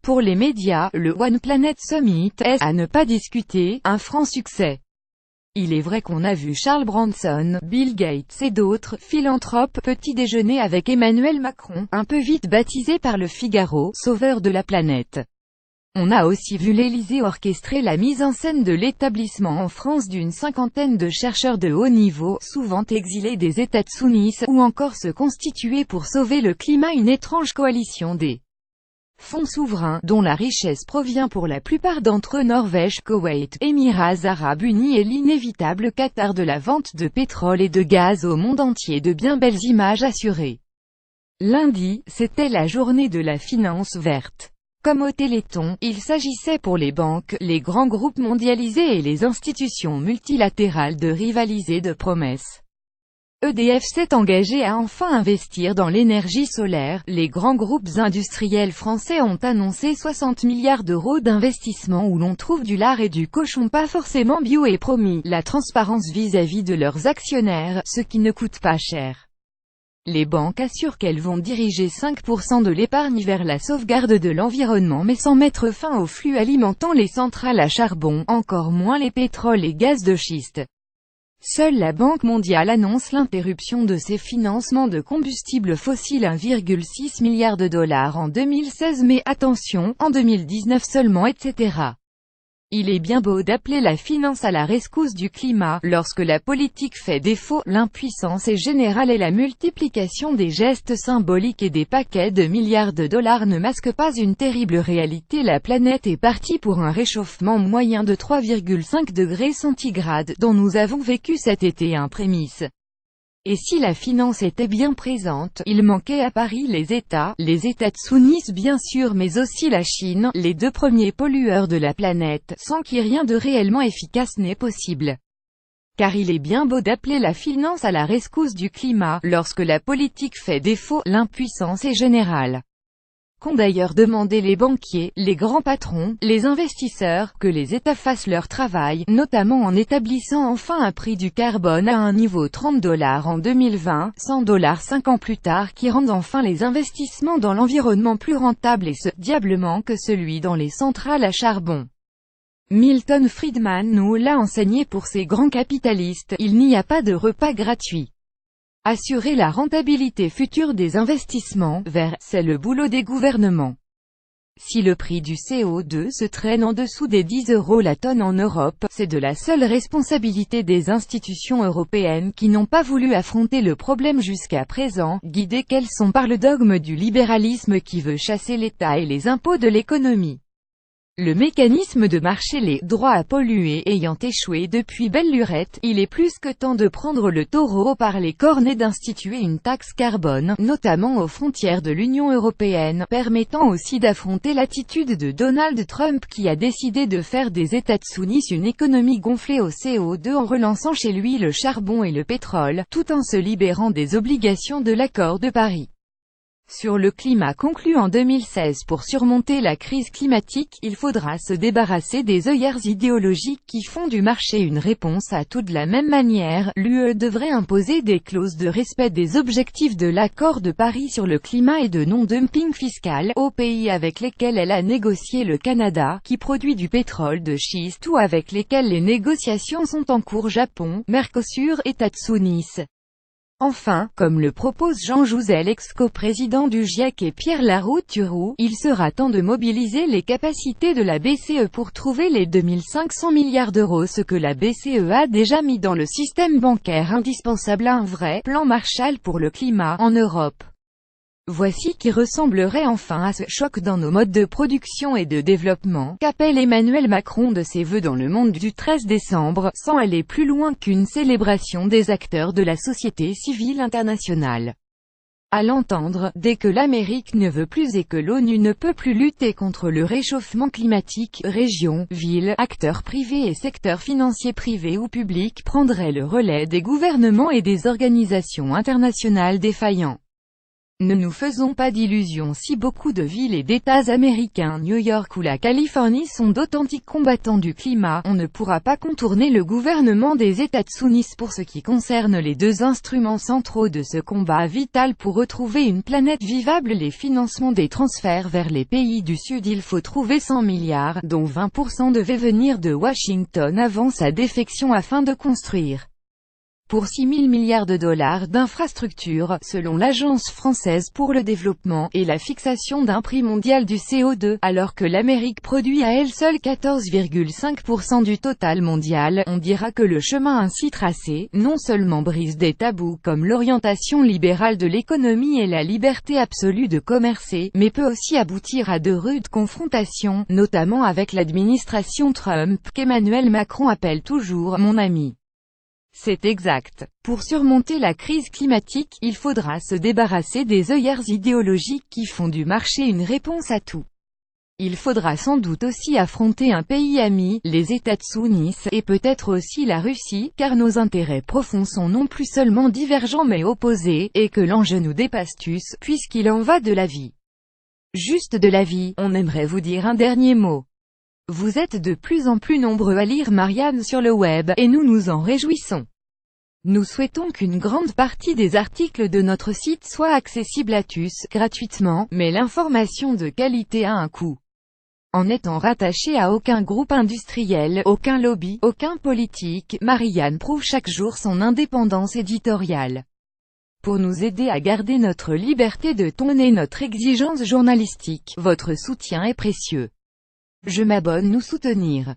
Pour les médias, le One Planet Summit est, à ne pas discuter, un franc succès. Il est vrai qu'on a vu Charles Branson, Bill Gates et d'autres philanthropes petit déjeuner avec Emmanuel Macron, un peu vite baptisé par le Figaro, sauveur de la planète. On a aussi vu l'Élysée orchestrer la mise en scène de l'établissement en France d'une cinquantaine de chercheurs de haut niveau, souvent exilés des États-Unis, ou encore se constituer pour sauver le climat une étrange coalition des fonds souverains, dont la richesse provient pour la plupart d'entre eux Norvège, Koweït, Émirats arabes unis et l'inévitable Qatar de la vente de pétrole et de gaz au monde entier, de bien belles images assurées. Lundi, c'était la journée de la finance verte. Comme au Téléthon, il s'agissait pour les banques, les grands groupes mondialisés et les institutions multilatérales de rivaliser de promesses. EDF s'est engagé à enfin investir dans l'énergie solaire, les grands groupes industriels français ont annoncé 60 milliards d'euros d'investissement où l'on trouve du lard et du cochon pas forcément bio et promis la transparence vis-à-vis de leurs actionnaires, ce qui ne coûte pas cher. Les banques assurent qu'elles vont diriger 5% de l'épargne vers la sauvegarde de l'environnement mais sans mettre fin aux flux alimentant les centrales à charbon, encore moins les pétroles et gaz de schiste. Seule la Banque mondiale annonce l'interruption de ses financements de combustibles fossiles 1,6 milliard de dollars en 2016 mais attention, en 2019 seulement etc. Il est bien beau d'appeler la finance à la rescousse du climat, lorsque la politique fait défaut, l'impuissance est générale et la multiplication des gestes symboliques et des paquets de milliards de dollars ne masque pas une terrible réalité. La planète est partie pour un réchauffement moyen de 3,5 degrés centigrades, dont nous avons vécu cet été un prémisse. Et si la finance était bien présente, il manquait à Paris les États-Unis bien sûr mais aussi la Chine, les deux premiers pollueurs de la planète, sans qui rien de réellement efficace n'est possible. Car il est bien beau d'appeler la finance à la rescousse du climat, lorsque la politique fait défaut, l'impuissance est générale. Qu'ont d'ailleurs demandé les banquiers, les grands patrons, les investisseurs, que les États fassent leur travail, notamment en établissant enfin un prix du carbone à un niveau $30 en 2020, $100 5 ans plus tard qui rendent enfin les investissements dans l'environnement plus rentables et ce, diablement que celui dans les centrales à charbon. Milton Friedman nous l'a enseigné pour ces grands capitalistes, il n'y a pas de repas gratuit. Assurer la rentabilité future des investissements verts, c'est le boulot des gouvernements. Si le prix du CO2 se traîne en dessous des 10 € la tonne en Europe, c'est de la seule responsabilité des institutions européennes qui n'ont pas voulu affronter le problème jusqu'à présent, guidées qu'elles sont par le dogme du libéralisme qui veut chasser l'État et les impôts de l'économie. Le mécanisme de marché, les droits à polluer ayant échoué depuis belle lurette, il est plus que temps de prendre le taureau par les cornes et d'instituer une taxe carbone, notamment aux frontières de l'Union européenne, permettant aussi d'affronter l'attitude de Donald Trump qui a décidé de faire des États-Unis une économie gonflée au CO2 en relançant chez lui le charbon et le pétrole, tout en se libérant des obligations de l'accord de Paris. Sur le climat conclu en 2016 pour surmonter la crise climatique, il faudra se débarrasser des œillères idéologiques qui font du marché une réponse à tout. De la même manière, l'UE devrait imposer des clauses de respect des objectifs de l'accord de Paris sur le climat et de non-dumping fiscal, aux pays avec lesquels elle a négocié, le Canada, qui produit du pétrole de schiste ou avec lesquels les négociations sont en cours, Japon, Mercosur, États-Unis. Enfin, comme le propose Jean Jouzel, ex-coprésident du GIEC, et Pierre Larouturou, il sera temps de mobiliser les capacités de la BCE pour trouver les 2500 milliards d'euros, ce que la BCE a déjà mis dans le système bancaire indispensable à un vrai plan Marshall pour le climat en Europe. Voici qui ressemblerait enfin à ce choc dans nos modes de production et de développement, qu'appelle Emmanuel Macron de ses vœux dans Le Monde du 13 décembre, sans aller plus loin qu'une célébration des acteurs de la société civile internationale. À l'entendre, dès que l'Amérique ne veut plus et que l'ONU ne peut plus lutter contre le réchauffement climatique, régions, villes, acteurs privés et secteurs financiers privés ou publics prendraient le relais des gouvernements et des organisations internationales défaillants. Ne nous faisons pas d'illusions, si beaucoup de villes et d'États américains, New York ou la Californie sont d'authentiques combattants du climat, on ne pourra pas contourner le gouvernement des États-Unis pour ce qui concerne les deux instruments centraux de ce combat vital pour retrouver une planète vivable, les financements des transferts vers les pays du Sud. Il faut trouver 100 milliards, dont 20% devaient venir de Washington avant sa défection afin de construire pour 6 000 milliards de dollars d'infrastructures, selon l'Agence française pour le développement, et la fixation d'un prix mondial du CO2, alors que l'Amérique produit à elle seule 14,5% du total mondial. On dira que le chemin ainsi tracé, non seulement brise des tabous comme l'orientation libérale de l'économie et la liberté absolue de commercer, mais peut aussi aboutir à de rudes confrontations, notamment avec l'administration Trump, qu'Emmanuel Macron appelle toujours « mon ami ». C'est exact. Pour surmonter la crise climatique, il faudra se débarrasser des œillères idéologiques qui font du marché une réponse à tout. Il faudra sans doute aussi affronter un pays ami, les États-Unis, et peut-être aussi la Russie, car nos intérêts profonds sont non plus seulement divergents mais opposés, et que l'enjeu nous dépasse tous, puisqu'il en va de la vie. Juste de la vie. On aimerait vous dire un dernier mot. Vous êtes de plus en plus nombreux à lire Marianne sur le web, et nous nous en réjouissons. Nous souhaitons qu'une grande partie des articles de notre site soient accessibles à tous, gratuitement, mais l'information de qualité a un coût. En étant rattachée à aucun groupe industriel, aucun lobby, aucun politique, Marianne prouve chaque jour son indépendance éditoriale. Pour nous aider à garder notre liberté de ton et notre exigence journalistique, votre soutien est précieux. Je m'abonne nous soutenir.